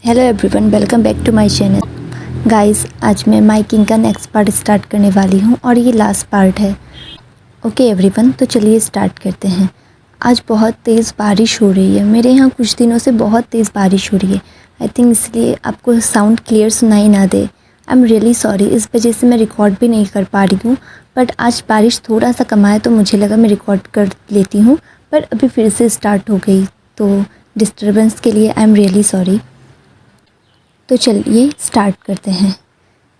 Hello everyone, welcome back to my channel. Guys, आज मैं miking का नेक्स्ट पार्ट स्टार्ट करने वाली हूँ और ये लास्ट पार्ट है। ओके एवरीवन, तो चलिए स्टार्ट करते हैं। आज बहुत तेज़ बारिश हो रही है। मेरे यहाँ कुछ दिनों से बहुत तेज़ बारिश हो रही है। आई थिंक इसलिए आपको साउंड क्लियर सुनाई ना दे। आई एम रियली सॉरी, इस वजह से मैं रिकॉर्ड भी नहीं कर पा रही हूँ। बट आज बारिश थोड़ा सा कम है तो मुझे लगा मैं रिकॉर्ड कर लेती हूँ, पर अभी फिर से स्टार्ट हो गई, तो डिस्टर्बेंस के लिए आई एम रियली सॉरी। तो चलिए स्टार्ट करते हैं।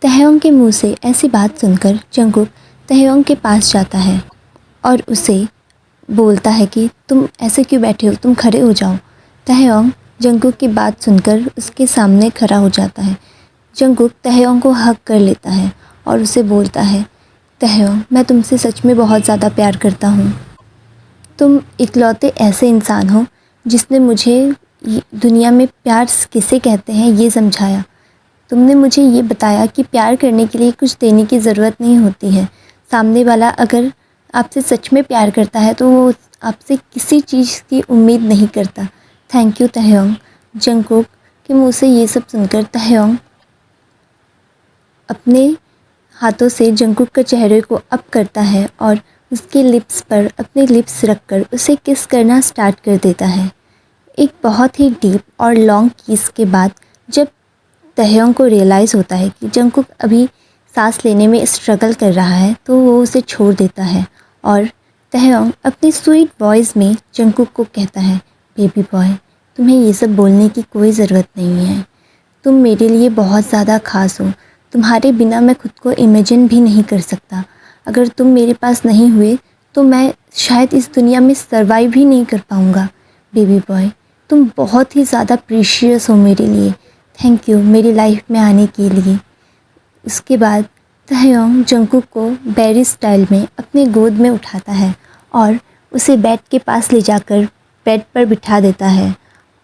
तहयोंग के मुंह से ऐसी बात सुनकर जंगकुक तहयोंग के पास जाता है और उसे बोलता है कि तुम ऐसे क्यों बैठे हो, तुम खड़े हो जाओ। तहयोंग जंगकुक की बात सुनकर उसके सामने खड़ा हो जाता है। जंगकुक तहयोंग को हग कर लेता है और उसे बोलता है, तहयोंग, मैं तुमसे सच में बहुत ज़्यादा प्यार करता हूँ। तुम इकलौते ऐसे इंसान हो जिसने मुझे दुनिया में प्यार किसे कहते हैं ये समझाया। तुमने मुझे ये बताया कि प्यार करने के लिए कुछ देने की ज़रूरत नहीं होती है। सामने वाला अगर आपसे सच में प्यार करता है तो वो आपसे किसी चीज़ की उम्मीद नहीं करता। Thank you तहयोंग। जंगकुक के मुँह से ये सब सुनकर तहयोंग अपने हाथों से जंगकुक के चेहरे को अप करता है और उसके लिप्स पर अपने लिप्स रखकर उसे किस करना स्टार्ट कर देता है। एक बहुत ही डीप और लॉन्ग किस के बाद जब तहयोंग को रियलाइज़ होता है कि जंगकुक अभी सांस लेने में स्ट्रगल कर रहा है तो वो उसे छोड़ देता है और तहयोंग अपनी स्वीट वॉइस में जंगकुक को कहता है, बेबी बॉय, तुम्हें ये सब बोलने की कोई ज़रूरत नहीं है। तुम मेरे लिए बहुत ज़्यादा ख़ास हो। तुम्हारे बिना मैं खुद को इमेजिन भी नहीं कर सकता। अगर तुम मेरे पास नहीं हुए तो मैं शायद इस दुनिया में सर्वाइव ही नहीं कर पाऊँगा। बेबी बॉय, तुम बहुत ही ज़्यादा प्रीशियस हो मेरे लिए। थैंक यू मेरी लाइफ में आने के लिए। उसके बाद तहयोंग जंगकुक को बैरी स्टाइल में अपने गोद में उठाता है और उसे बेड के पास ले जाकर बेड पर बिठा देता है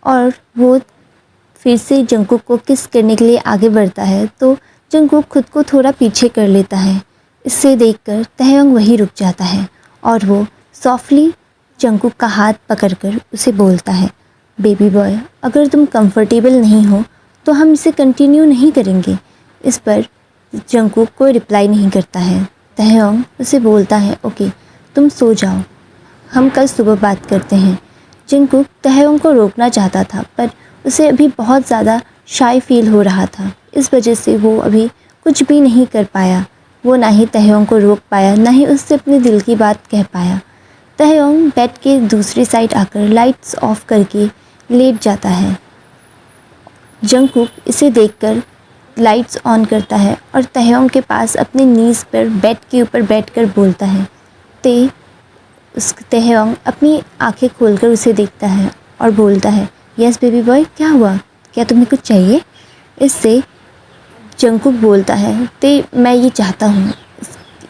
और वो फिर से जंगकुक को किस करने के लिए आगे बढ़ता है तो जंगकुक खुद को थोड़ा पीछे कर लेता है। इससे देखकर तहयोंग वहीं रुक जाता है और वो सॉफ्टली जंगकुक का हाथ पकड़कर उसे बोलता है, बेबी बॉय, अगर तुम कंफर्टेबल नहीं हो तो हम इसे कंटिन्यू नहीं करेंगे। इस पर जंगकुक कोई रिप्लाई नहीं करता है। तहयोंग उसे बोलता है, ओके तुम सो जाओ, हम कल सुबह बात करते हैं। जंगकुक तहयोंग को रोकना चाहता था पर उसे अभी बहुत ज़्यादा शाय फील हो रहा था। इस वजह से वो अभी कुछ भी नहीं कर पाया। वो ना ही तहयोंग को रोक पाया, ना ही उससे अपने दिल की बात कह पाया। तहयोंग बेड के दूसरी साइड आकर लाइट्स ऑफ करके लेट जाता है। जंगकुक इसे देखकर लाइट्स ऑन करता है और तहयोंग के पास अपने नीज़ पर बेड के ऊपर बैठकर बोलता है। तहयोंग अपनी आंखें खोलकर उसे देखता है और बोलता है, यस बेबी बॉय, क्या हुआ, क्या तुम्हें कुछ चाहिए? इससे जंगकुक बोलता है, मैं ये चाहता हूँ।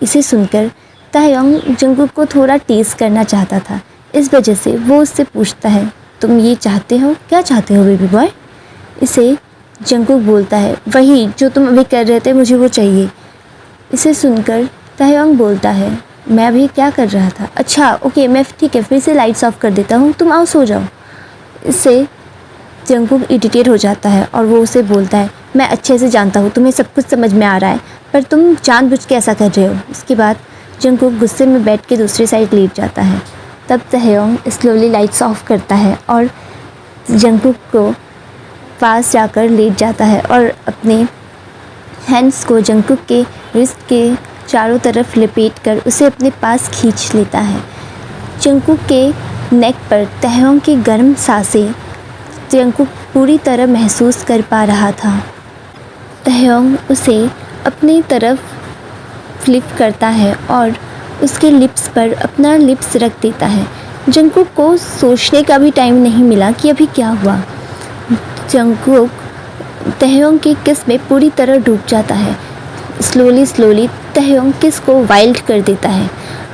इसे सुनकर तहयोंग जंगकुक को थोड़ा टीज़ करना चाहता था। इस वजह से वो उससे पूछता है, तुम ये चाहते हो, क्या चाहते हो बेबी बॉय? इसे जंगकुक बोलता है, वही जो तुम अभी कर रहे थे, मुझे वो चाहिए। इसे सुनकर तहयोंग बोलता है, मैं अभी क्या कर रहा था? अच्छा ओके, मैं ठीक है, फिर से लाइट्स ऑफ कर देता हूँ, तुम आओ सो जाओ। इससे जंगकुक इरिटेट हो जाता है और वो उसे बोलता है, मैं अच्छे से जानता हूँ तुम्हें सब कुछ समझ में आ रहा है, पर तुम जानबूझ के ऐसा कर रहे हो। इसके बाद जंगकुक गुस्से में बेड के दूसरी साइड लेट जाता है। तब तहयोंग स्लोली लाइट्स ऑफ करता है और जंगकुक को पास जाकर लेट जाता है और अपने हैंड्स को जंगकुक के रिस्ट के चारों तरफ लपेटकर उसे अपने पास खींच लेता है। जंगकुक के नेक पर तहयोंग की गर्म सांसें जंगकुक पूरी तरह महसूस कर पा रहा था। तहयोंग उसे अपनी तरफ फ्लिप करता है और उसके लिप्स पर अपना लिप्स रख देता है। जंगकुक को सोचने का भी टाइम नहीं मिला कि अभी क्या हुआ। जंगकुक तहयोंग की किस में पूरी तरह डूब जाता है। स्लोली तहयोंग किस को वाइल्ड कर देता है।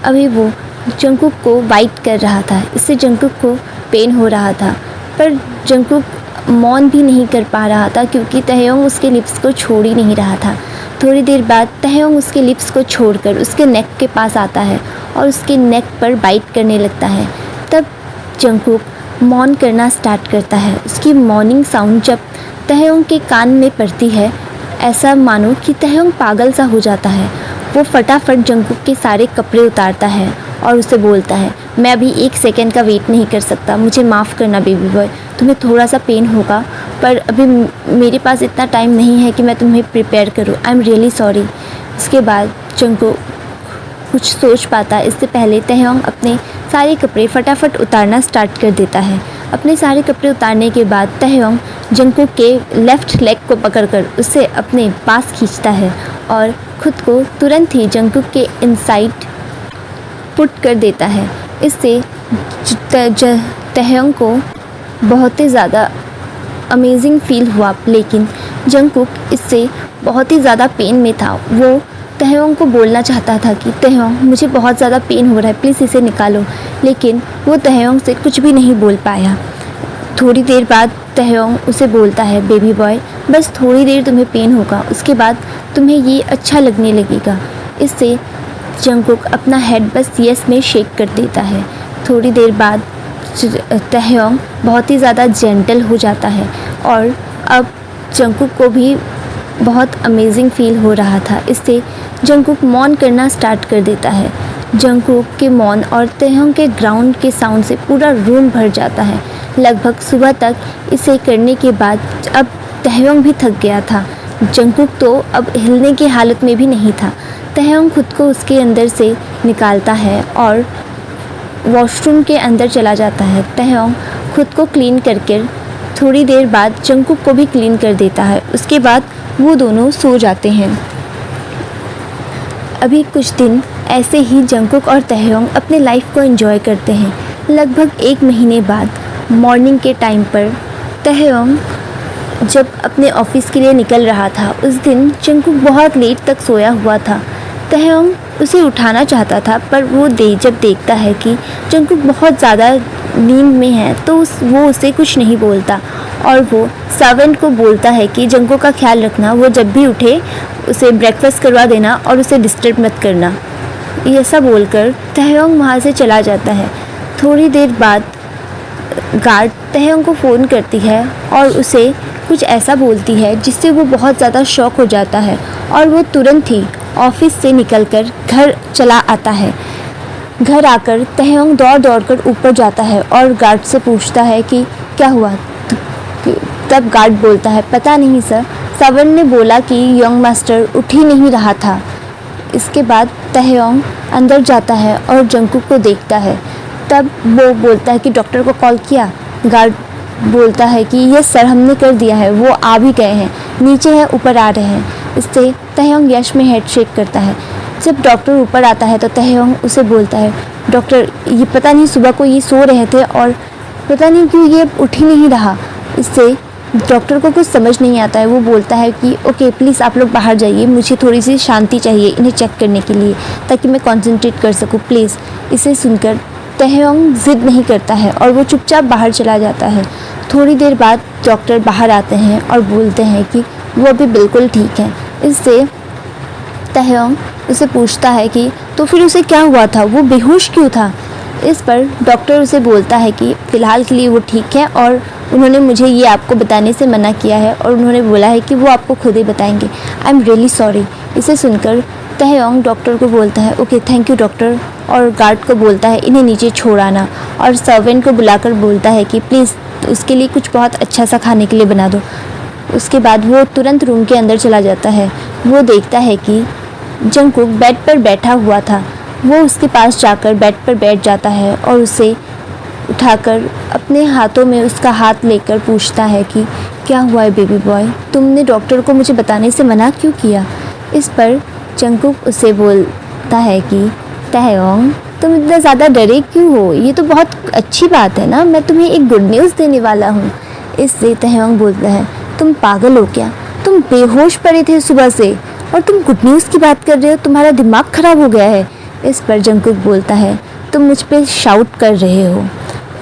अभी वो जंगकुक को वाइट कर रहा था। इससे जंगकुक को पेन हो रहा था, पर जंगकुक मौन भी नहीं कर पा रहा था क्योंकि तहयोंग उसके लिप्स को छोड़ ही नहीं रहा था। थोड़ी देर बाद तहयोंग उसके लिप्स को छोड़कर उसके नेक के पास आता है और उसके नेक पर बाइट करने लगता है। तब जंगकुक मौन करना स्टार्ट करता है। उसकी मॉर्निंग साउंड जब तहयोंग के कान में पड़ती है, ऐसा मानो कि तहयोंग पागल सा हो जाता है। वो फटाफट जंगकुक के सारे कपड़े उतारता है और उसे बोलता है, मैं अभी 1 सेकेंड का वेट नहीं कर सकता, मुझे माफ़ करना बेबी बॉय, तुम्हें थोड़ा सा पेन होगा पर अभी मेरे पास इतना टाइम नहीं है कि मैं तुम्हें प्रिपेयर करूँ, आई एम रियली सॉरी। इसके बाद जंगकुक कुछ सोच पाता इससे पहले तहयोंग अपने सारे कपड़े फटाफट उतारना स्टार्ट कर देता है। अपने सारे कपड़े उतारने के बाद तहयोंग जंगकुक के लेफ़्ट लेग को पकड़कर उसे अपने पास खींचता है और खुद को तुरंत ही जंगकुक के इनसाइड पुट कर देता है। इससे तहयोंग को बहुत ही ज़्यादा अमेजिंग फील हुआ, लेकिन जंगकुक इससे बहुत ही ज़्यादा पेन में था। वो तहयोंग को बोलना चाहता था कि तहयोंग मुझे बहुत ज़्यादा पेन हो रहा है, प्लीज़ इसे निकालो, लेकिन वो तहयोंग से कुछ भी नहीं बोल पाया। थोड़ी देर बाद तहयोंग उसे बोलता है, बेबी बॉय बस थोड़ी देर तुम्हें पेन होगा, उसके बाद तुम्हें ये अच्छा लगने लगेगा। इससे जंगकुक अपना हेड बस यस में शेक कर देता है। थोड़ी देर बाद तहयोंग बहुत ही ज़्यादा जेंटल हो जाता है और अब जंगकुक को भी बहुत अमेजिंग फील हो रहा था। इससे जंगकुक मौन करना स्टार्ट कर देता है। जंगकुक के मौन और तहयोंग के ग्राउंड के साउंड से पूरा रूम भर जाता है। लगभग सुबह तक इसे करने के बाद अब तहयोंग भी थक गया था। जंगकुक तो अब हिलने की हालत में भी नहीं था। तहयोंग खुद को उसके अंदर से निकालता है और वॉशरूम के अंदर चला जाता है। तहयोंग खुद को क्लीन करके थोड़ी देर बाद जंगकुक को भी क्लीन कर देता है। उसके बाद वो दोनों सो जाते हैं। अभी कुछ दिन ऐसे ही जंगकुक और तहयोंग अपने लाइफ को एंजॉय करते हैं। लगभग 1 महीने बाद मॉर्निंग के टाइम पर तहयोंग जब अपने ऑफिस के लिए निकल रहा था, उस दिन जंगकुक बहुत लेट तक सोया हुआ था। तहयोंग उसे उठाना चाहता था पर वो जब देखता है कि जंगकुक बहुत ज़्यादा नींद में है तो वो उसे कुछ नहीं बोलता और वो सर्वेंट को बोलता है कि जंगकुक का ख्याल रखना, वो जब भी उठे उसे ब्रेकफास्ट करवा देना और उसे डिस्टर्ब मत करना। ऐसा बोलकर तहयोंग वहाँ से चला जाता है। थोड़ी देर बाद गार्ड तहयोंग को फ़ोन करती है और उसे कुछ ऐसा बोलती है जिससे वो बहुत ज़्यादा शॉक हो जाता है और वो तुरंत ही ऑफिस से निकलकर घर चला आता है। घर आकर तहयोंग दौड़ कर ऊपर जाता है और गार्ड से पूछता है कि क्या हुआ। तब गार्ड बोलता है, पता नहीं सर, सर्वेंट ने बोला कि यंग मास्टर उठ ही नहीं रहा था। इसके बाद तहयोंग अंदर जाता है और जंगकुक को देखता है। तब वो बोलता है कि डॉक्टर को कॉल किया। गार्ड बोलता है कि यस सर, हमने कर दिया है, वो आ भी गए हैं, नीचे है, ऊपर आ रहे हैं। इससे तहयोंग यश में हेड शेक करता है। जब डॉक्टर ऊपर आता है तो तहयोंग उसे बोलता है, डॉक्टर ये पता नहीं सुबह को ये सो रहे थे और पता नहीं क्यों ये उठ ही नहीं रहा। इससे डॉक्टर को कुछ समझ नहीं आता है। वो बोलता है कि ओके प्लीज़ आप लोग बाहर जाइए, मुझे थोड़ी सी शांति चाहिए इन्हें चेक करने के लिए ताकि मैं कंसंट्रेट कर सकूं प्लीज़। इसे सुनकर तहयोंग ज़िद नहीं करता है और वो चुपचाप बाहर चला जाता है। थोड़ी देर बाद डॉक्टर बाहर आते हैं और बोलते हैं कि वो अभी बिल्कुल ठीक है। इससे तहयोंग उसे पूछता है कि तो फिर उसे क्या हुआ था, वो बेहोश क्यों था। इस पर डॉक्टर उसे बोलता है कि फ़िलहाल के लिए वो ठीक है और उन्होंने मुझे ये आपको बताने से मना किया है और उन्होंने बोला है कि वो आपको खुद ही बताएंगे। I am really sorry. इसे सुनकर तहयोंग डॉक्टर को बोलता है ओके थैंक यू डॉक्टर, और गार्ड को बोलता है इन्हें नीचे छोड़ आना, और सर्वेंट को बुलाकर बोलता है कि प्लीज़ उसके लिए कुछ बहुत अच्छा सा खाने के लिए बना दो। उसके बाद वो तुरंत रूम के अंदर चला जाता है। वो देखता है कि जंगकुक बेड पर बैठा हुआ था। वो उसके पास जाकर बेड पर बैठ जाता है और उसे उठाकर अपने हाथों में उसका हाथ लेकर पूछता है कि क्या हुआ है बेबी बॉय, तुमने डॉक्टर को मुझे बताने से मना क्यों किया। इस पर जंगकुक उसे बोलता है कि तहयोंग तुम इतना ज़्यादा डरे क्यों हो, ये तो बहुत अच्छी बात है ना, मैं तुम्हें एक गुड न्यूज़ देने वाला हूँ। इससे तहयोंग बोलता है तुम पागल हो क्या, तुम बेहोश पड़े थे सुबह से और तुम गुड न्यूज़ की बात कर रहे हो, तुम्हारा दिमाग ख़राब हो गया है। इस पर जंगकुक बोलता है तुम मुझ पर शाउट कर रहे हो।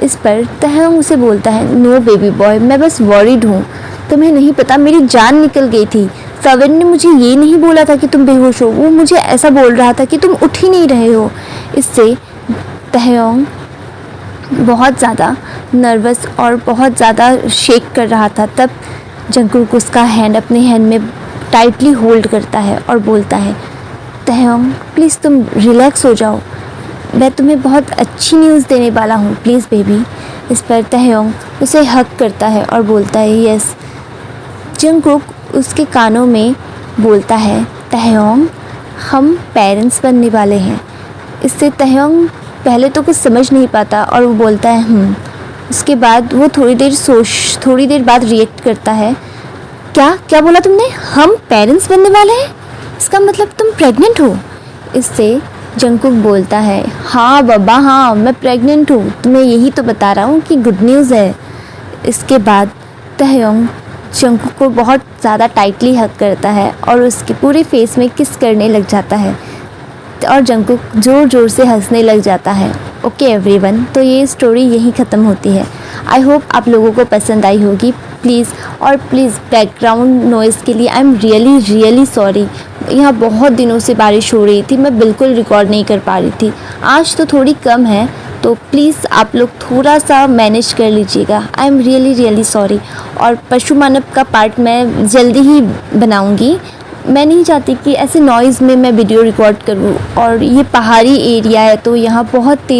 इस पर तहयोंग उसे बोलता है नो बेबी बॉय, मैं बस वॉरिड हूँ, तुम्हें नहीं पता मेरी जान निकल गई थी। सर्वेंट ने मुझे ये नहीं बोला था कि तुम बेहोश हो, वो मुझे ऐसा बोल रहा था कि तुम उठ ही नहीं रहे हो। इससे तहयोंग बहुत ज़्यादा नर्वस और बहुत ज़्यादा शेक कर रहा था। तब जंगकुक उसका हैंड अपने हैंड में टाइटली होल्ड करता है और बोलता है, तहयोंग प्लीज़ तुम रिलैक्स हो जाओ, मैं तुम्हें बहुत अच्छी न्यूज़ देने वाला हूँ, प्लीज़ बेबी। इस पर तहयोंग उसे हक करता है और बोलता है यस। जंगकुक उसके कानों में बोलता है, तहयोंग हम पेरेंट्स बनने वाले हैं। इससे तहयोंग पहले तो कुछ समझ नहीं पाता और वो बोलता है उसके बाद वो थोड़ी देर बाद रिएक्ट करता है, क्या क्या बोला तुमने, हम पेरेंट्स बनने वाले हैं, इसका मतलब तुम प्रेग्नेंट हो। इससे जंगकुक बोलता है, हाँ बाबा हाँ, मैं प्रेग्नेंट हूँ, तुम्हें यही तो बता रहा हूँ कि गुड न्यूज़ है। इसके बाद तहयोंग जंगकुक को बहुत ज़्यादा टाइटली हग करता है और उसके पूरे फेस में किस करने लग जाता है और जंगकुक ज़ोर ज़ोर से हंसने लग जाता है। ओके एवरीवन, तो ये स्टोरी यहीं ख़त्म होती है। आई होप आप लोगों को पसंद आई होगी। प्लीज़ बैकग्राउंड नॉइज़ के लिए आई एम रियली सॉरी। यहाँ बहुत दिनों से बारिश हो रही थी, मैं बिल्कुल रिकॉर्ड नहीं कर पा रही थी। आज तो थोड़ी कम है, तो प्लीज़ आप लोग थोड़ा सा मैनेज कर लीजिएगा। I am really sorry. और पशु मानव का पार्ट मैं जल्दी ही बनाऊँगी। मैं नहीं चाहती कि ऐसे नॉइज़ में मैं वीडियो रिकॉर्ड करूँ, और ये पहाड़ी एरिया है तो यहाँ बहुत तेज़